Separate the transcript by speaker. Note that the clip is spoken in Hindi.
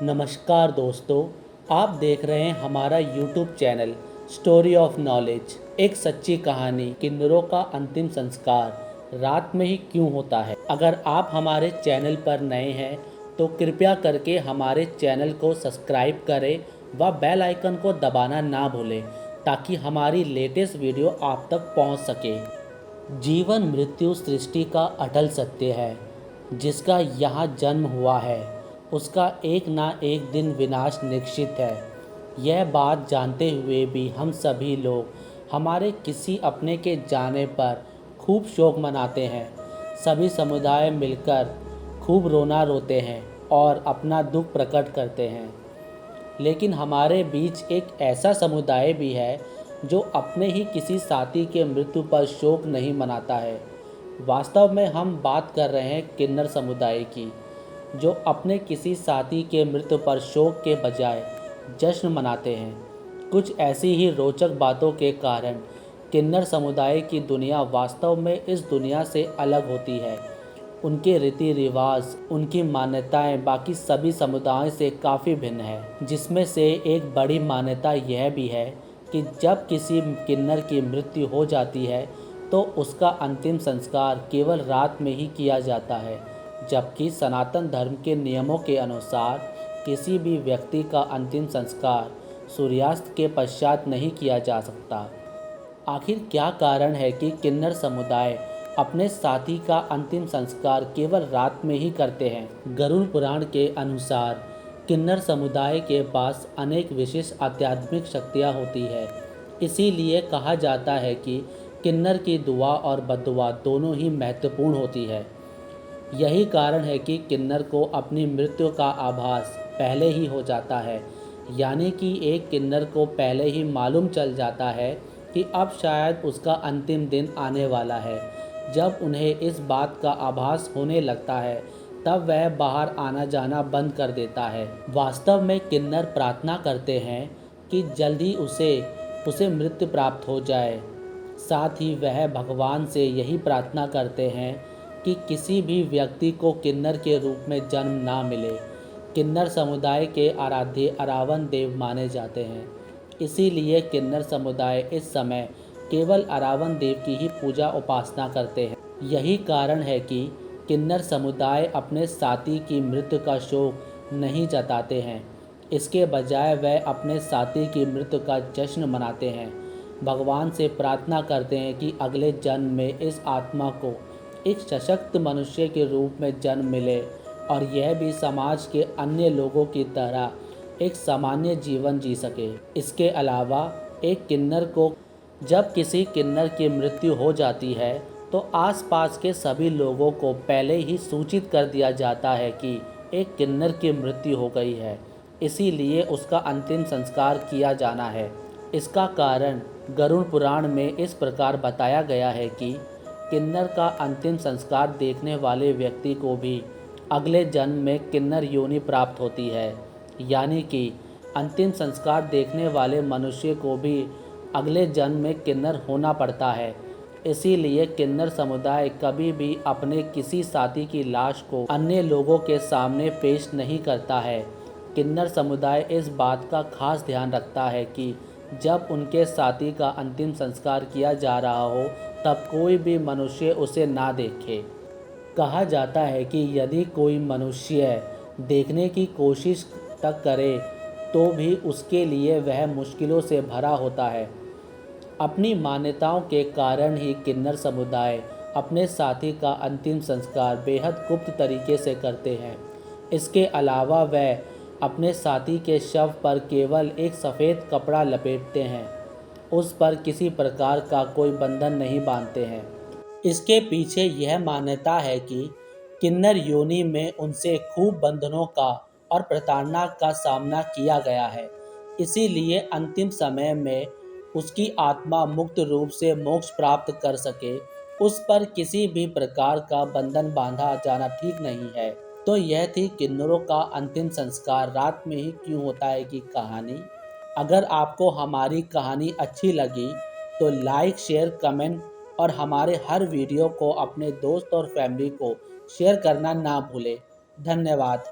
Speaker 1: नमस्कार दोस्तों, आप देख रहे हैं हमारा YouTube channel story of knowledge. एक सच्ची कहानी, किन्नरों का अंतिम संस्कार रात में ही क्यों होता है। अगर आप हमारे चैनल पर नए हैं तो कृपया करके हमारे चैनल को सब्सक्राइब करें व बेल आइकन को दबाना ना भूलें ताकि हमारी लेटेस्ट वीडियो आप तक पहुंच सके। जीवन मृत्यु सृष्टि का अटल सत्य है। जिसका यहाँ जन्म हुआ है उसका एक ना एक दिन विनाश निश्चित है। यह बात जानते हुए भी हम सभी लोग हमारे किसी अपने के जाने पर खूब शोक मनाते हैं। सभी समुदाय मिलकर खूब रोना रोते हैं और अपना दुख प्रकट करते हैं। लेकिन हमारे बीच एक ऐसा समुदाय भी है जो अपने ही किसी साथी के मृत्यु पर शोक नहीं मनाता है। वास्तव में हम बात कर रहे हैं किन्नर समुदाय की, जो अपने किसी साथी के मृत्यु पर शोक के बजाय जश्न मनाते हैं। कुछ ऐसी ही रोचक बातों के कारण किन्नर समुदाय की दुनिया वास्तव में इस दुनिया से अलग होती है। उनके रीति रिवाज, उनकी मान्यताएं बाकी सभी समुदायों से काफ़ी भिन्न है। जिसमें से एक बड़ी मान्यता यह भी है कि जब किसी किन्नर की मृत्यु हो जाती है तो उसका अंतिम संस्कार केवल रात में ही किया जाता है, जबकि सनातन धर्म के नियमों के अनुसार किसी भी व्यक्ति का अंतिम संस्कार सूर्यास्त के पश्चात नहीं किया जा सकता। आखिर क्या कारण है कि किन्नर समुदाय अपने साथी का अंतिम संस्कार केवल रात में ही करते हैं। गरुड़ पुराण के अनुसार किन्नर समुदाय के पास अनेक विशेष आध्यात्मिक शक्तियाँ होती है। इसीलिए कहा जाता है कि किन्नर की दुआ और बद्दुआ दोनों ही महत्वपूर्ण होती है। यही कारण है कि किन्नर को अपनी मृत्यु का आभास पहले ही हो जाता है, यानी कि एक किन्नर को पहले ही मालूम चल जाता है कि अब शायद उसका अंतिम दिन आने वाला है। जब उन्हें इस बात का आभास होने लगता है तब वह बाहर आना जाना बंद कर देता है। वास्तव में किन्नर प्रार्थना करते हैं कि जल्दी उसे मृत्यु प्राप्त हो जाए। साथ ही वह भगवान से यही प्रार्थना करते हैं कि किसी भी व्यक्ति को किन्नर के रूप में जन्म ना मिले। किन्नर समुदाय के आराध्य अरावन देव माने जाते हैं। इसीलिए किन्नर समुदाय इस समय केवल अरावन देव की ही पूजा उपासना करते हैं। यही कारण है कि किन्नर समुदाय अपने साथी की मृत्यु का शोक नहीं जताते हैं। इसके बजाय वह अपने साथी की मृत्यु का जश्न मनाते हैं। भगवान से प्रार्थना करते हैं कि अगले जन्म में इस आत्मा को एक सशक्त मनुष्य के रूप में जन्म मिले और यह भी समाज के अन्य लोगों की तरह एक सामान्य जीवन जी सके। इसके अलावा एक किन्नर को जब किसी किन्नर की मृत्यु हो जाती है तो आसपास के सभी लोगों को पहले ही सूचित कर दिया जाता है कि एक किन्नर की मृत्यु हो गई है, इसीलिए उसका अंतिम संस्कार किया जाना है। इसका कारण गरुड़ पुराण में इस प्रकार बताया गया है कि किन्नर का अंतिम संस्कार देखने वाले व्यक्ति को भी अगले जन्म में किन्नर योनि प्राप्त होती है, यानी कि अंतिम संस्कार देखने वाले मनुष्य को भी अगले जन्म में किन्नर होना पड़ता है। इसीलिए किन्नर समुदाय कभी भी अपने किसी साथी की लाश को अन्य लोगों के सामने पेश नहीं करता है। किन्नर समुदाय इस बात का खास ध्यान रखता है कि जब उनके साथी का अंतिम संस्कार किया जा रहा हो तब कोई भी मनुष्य उसे ना देखे। कहा जाता है कि यदि कोई मनुष्य देखने की कोशिश तक करे तो भी उसके लिए वह मुश्किलों से भरा होता है। अपनी मान्यताओं के कारण ही किन्नर समुदाय अपने साथी का अंतिम संस्कार बेहद गुप्त तरीके से करते हैं। इसके अलावा वह अपने साथी के शव पर केवल एक सफ़ेद कपड़ा लपेटते हैं, उस पर किसी प्रकार का कोई बंधन नहीं बांधते हैं। इसके पीछे यह मान्यता है कि किन्नर योनि में उनसे खूब बंधनों का और प्रताड़ना का सामना किया गया है। इसीलिए अंतिम समय में उसकी आत्मा मुक्त रूप से मोक्ष प्राप्त कर सके, उस पर किसी भी प्रकार का बंधन बांधा जाना ठीक नहीं है। तो यह थी किन्नरों का अंतिम संस्कार रात में ही क्यों होता है की कहानी। अगर आपको हमारी कहानी अच्छी लगी तो लाइक, शेयर, कमेंट और हमारे हर वीडियो को अपने दोस्त और फैमिली को शेयर करना ना भूलें। धन्यवाद।